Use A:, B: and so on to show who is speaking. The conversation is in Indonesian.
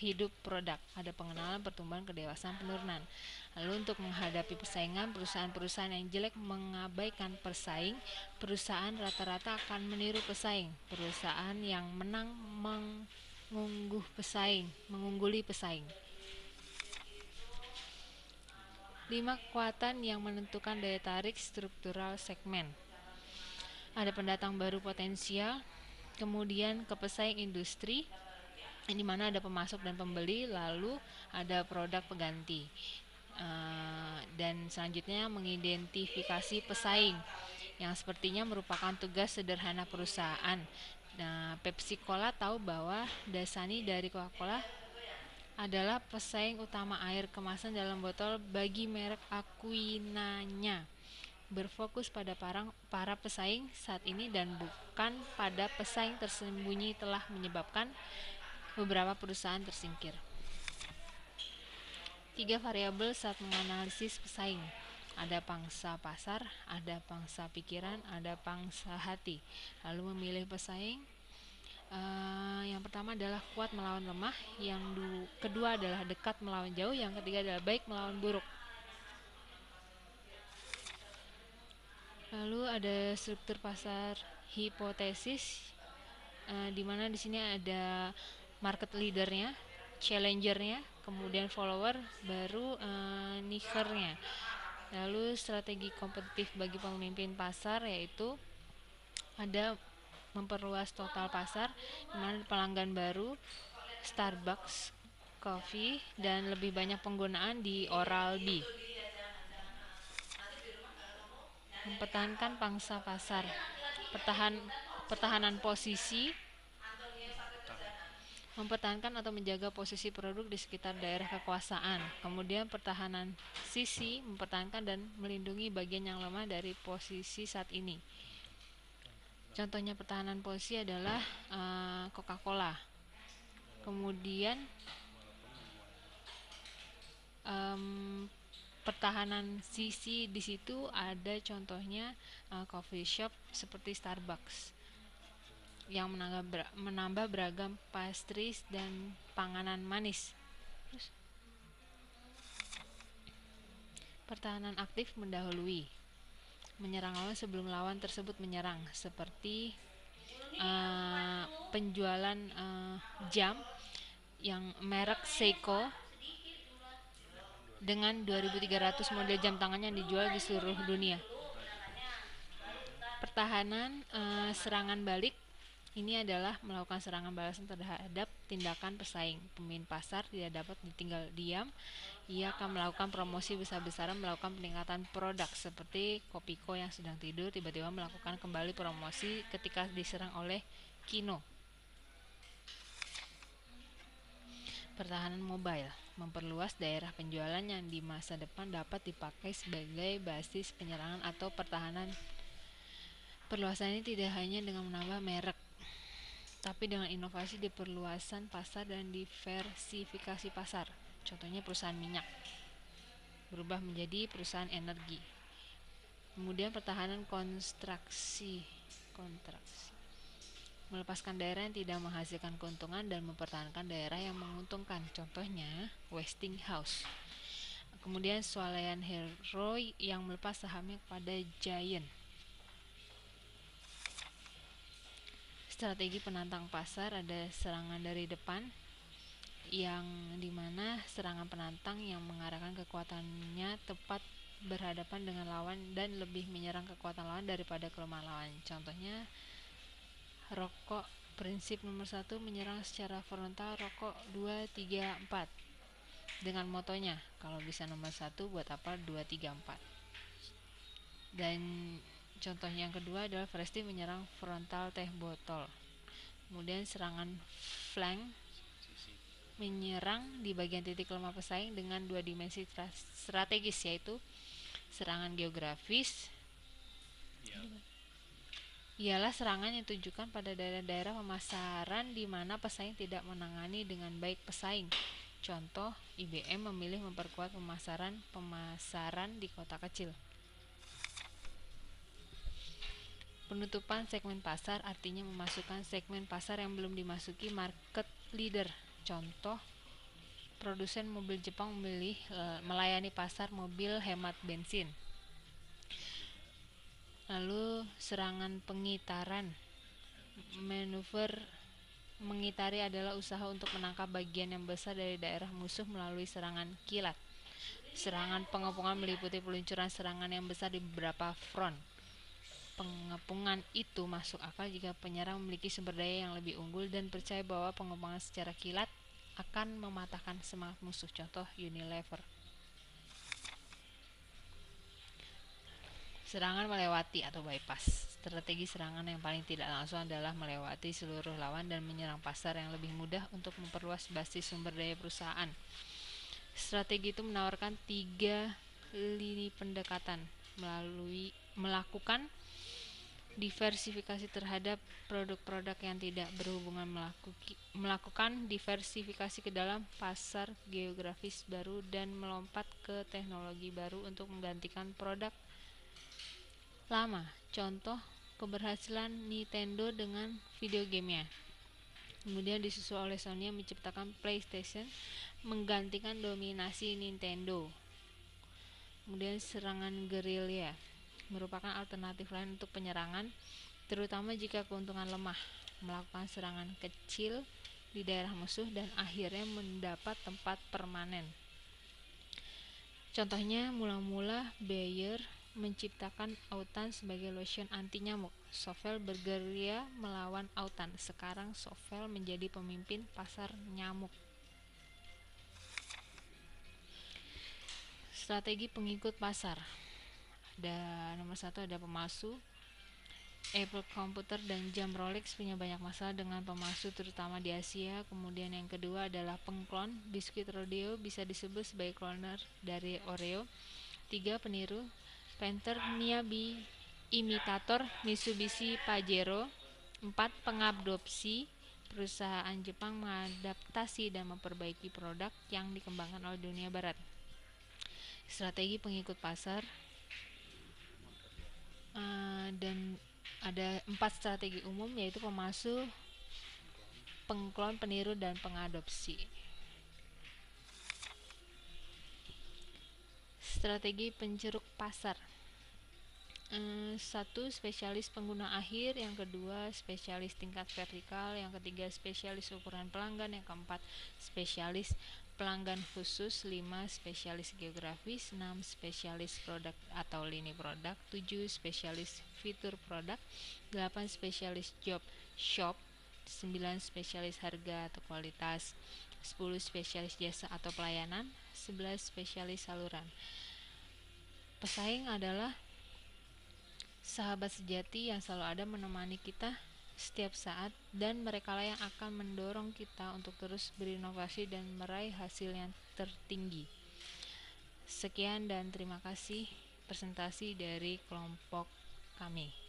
A: hidup produk. Ada pengenalan, pertumbuhan, kedewasaan, penurunan. Lalu untuk menghadapi persaingan, perusahaan-perusahaan yang jelek mengabaikan pesaing. Perusahaan rata-rata akan meniru pesaing. Perusahaan yang menang mengungguli pesaing. 5 kekuatan yang menentukan daya tarik struktural segmen. Ada pendatang baru potensial, kemudian kepesaing industri, di mana ada pemasok dan pembeli, lalu ada produk pengganti. Dan selanjutnya mengidentifikasi pesaing, yang sepertinya merupakan tugas sederhana perusahaan. Nah, Pepsi Cola tahu bahwa Dasani dari Coca-Cola adalah pesaing utama air kemasan dalam botol bagi merek Aquinanya. Berfokus pada para pesaing saat ini dan bukan pada pesaing tersembunyi telah menyebabkan beberapa perusahaan tersingkir. 3 variabel saat menganalisis pesaing. Ada pangsa pasar, ada pangsa pikiran, ada pangsa hati. Lalu memilih pesaing. Yang pertama adalah kuat melawan lemah, yang kedua adalah dekat melawan jauh, yang ketiga adalah baik melawan buruk. Lalu ada struktur pasar hipotesis, di mana di sini ada market leadernya, challengernya, kemudian follower, baru nichernya. Lalu strategi kompetitif bagi pemimpin pasar yaitu ada memperluas total pasar, di mana pelanggan baru, Starbucks Coffee, dan lebih banyak penggunaan di Oral-B. Mempertahankan pangsa pasar, pertahanan posisi, mempertahankan atau menjaga posisi produk di sekitar daerah kekuasaan. Kemudian pertahanan sisi, mempertahankan dan melindungi bagian yang lemah dari posisi saat ini. Contohnya pertahanan posisi adalah Coca-Cola. Kemudian pertahanan sisi di situ ada contohnya coffee shop seperti Starbucks yang menambah beragam pastries dan panganan manis. Terus, pertahanan aktif mendahului, menyerang lawan sebelum lawan tersebut menyerang, seperti penjualan jam yang merek Seiko dengan 2.300 model jam tangan yang dijual di seluruh dunia. Pertahanan serangan balik, ini adalah melakukan serangan balasan terhadap tindakan pesaing. Pemimpin pasar tidak dapat ditinggal diam. Ia akan melakukan promosi besar-besaran, melakukan peningkatan produk, seperti Kopiko yang sedang tidur tiba-tiba melakukan kembali promosi ketika diserang oleh Kino. Pertahanan mobile, memperluas daerah penjualan yang di masa depan dapat dipakai sebagai basis penyerangan atau pertahanan. Perluasan ini tidak hanya dengan menambah merek, tapi dengan inovasi di perluasan pasar dan diversifikasi pasar. Contohnya perusahaan minyak berubah menjadi perusahaan energi. Kemudian pertahanan kontraksi, melepaskan daerah yang tidak menghasilkan keuntungan dan mempertahankan daerah yang menguntungkan. Contohnya Westinghouse. Kemudian swalayan hero yang melepas sahamnya kepada Giant. Strategi penantang pasar, ada serangan dari depan, yang dimana serangan penantang yang mengarahkan kekuatannya tepat berhadapan dengan lawan dan lebih menyerang kekuatan lawan daripada kelemahan lawan. Contohnya rokok prinsip nomor 1, menyerang secara frontal, rokok 2, 3, 4, dengan motonya kalau bisa nomor 1 buat apa 2, 3, 4. Dan contoh yang kedua adalah Prestige menyerang frontal teh botol. Kemudian serangan flank, menyerang di bagian titik lemah pesaing dengan 2 dimensi strategis, yaitu serangan geografis, ialah serangan yang ditujukan pada daerah-daerah pemasaran di mana pesaing tidak menangani dengan baik pesaing. Contoh, IBM memilih memperkuat pemasaran di kota kecil. Penutupan segmen pasar artinya memasukkan segmen pasar yang belum dimasuki market leader. Contoh, produsen mobil Jepang memilih melayani pasar mobil hemat bensin. Lalu serangan pengitaran. Manuver mengitari adalah usaha untuk menangkap bagian yang besar dari daerah musuh melalui serangan kilat. Serangan pengepungan meliputi peluncuran serangan yang besar di beberapa front. Pengepungan itu masuk akal jika penyerang memiliki sumber daya yang lebih unggul dan percaya bahwa pengepungan secara kilat akan mematahkan semangat musuh. Contoh Unilever. Serangan melewati atau bypass. Strategi serangan yang paling tidak langsung adalah melewati seluruh lawan dan menyerang pasar yang lebih mudah untuk memperluas basis sumber daya perusahaan. Strategi itu menawarkan 3 lini pendekatan, melakukan diversifikasi terhadap produk-produk yang tidak berhubungan, melakukan diversifikasi ke dalam pasar geografis baru, dan melompat ke teknologi baru untuk menggantikan produk lama. Contoh keberhasilan Nintendo dengan video gamenya. Kemudian disusul oleh Sony yang menciptakan PlayStation menggantikan dominasi Nintendo. Kemudian serangan gerilya merupakan alternatif lain untuk penyerangan, terutama jika keuntungan lemah, melakukan serangan kecil di daerah musuh dan akhirnya mendapat tempat permanen. Contohnya, mula-mula Bayer menciptakan Autan sebagai lotion anti nyamuk. Sovel bergerilya melawan Autan. Sekarang Sovel menjadi pemimpin pasar nyamuk. Strategi pengikut pasar. Nomor 1 ada pemalsu. Apple Computer dan jam Rolex punya banyak masalah dengan pemalsu, terutama di Asia. Kemudian yang kedua adalah pengklon. Biskuit Rodeo bisa disebut sebagai kloner dari Oreo. 3. Peniru. Panther Miyabi imitator Mitsubishi Pajero. 4. Pengadopsi. Perusahaan Jepang mengadaptasi dan memperbaiki produk yang dikembangkan oleh dunia barat. Strategi pengikut pasar, dan ada 4 strategi umum, yaitu pemalsu, pengklon, peniru, dan pengadopsi. Strategi penceruk pasar. 1. Spesialis pengguna akhir. Yang kedua, spesialis tingkat vertikal. Yang ketiga, spesialis ukuran pelanggan. Yang keempat, spesialis pelanggan khusus. 5. Spesialis geografis. 6. Spesialis produk atau lini produk. 7. Spesialis fitur produk. 8. Spesialis job shop. 9. Spesialis harga atau kualitas. 10. Spesialis jasa atau pelayanan. 11. Spesialis saluran. Pesaing adalah sahabat sejati yang selalu ada menemani kita setiap saat, dan merekalah yang akan mendorong kita untuk terus berinovasi dan meraih hasil yang tertinggi. Sekian dan terima kasih presentasi dari kelompok kami.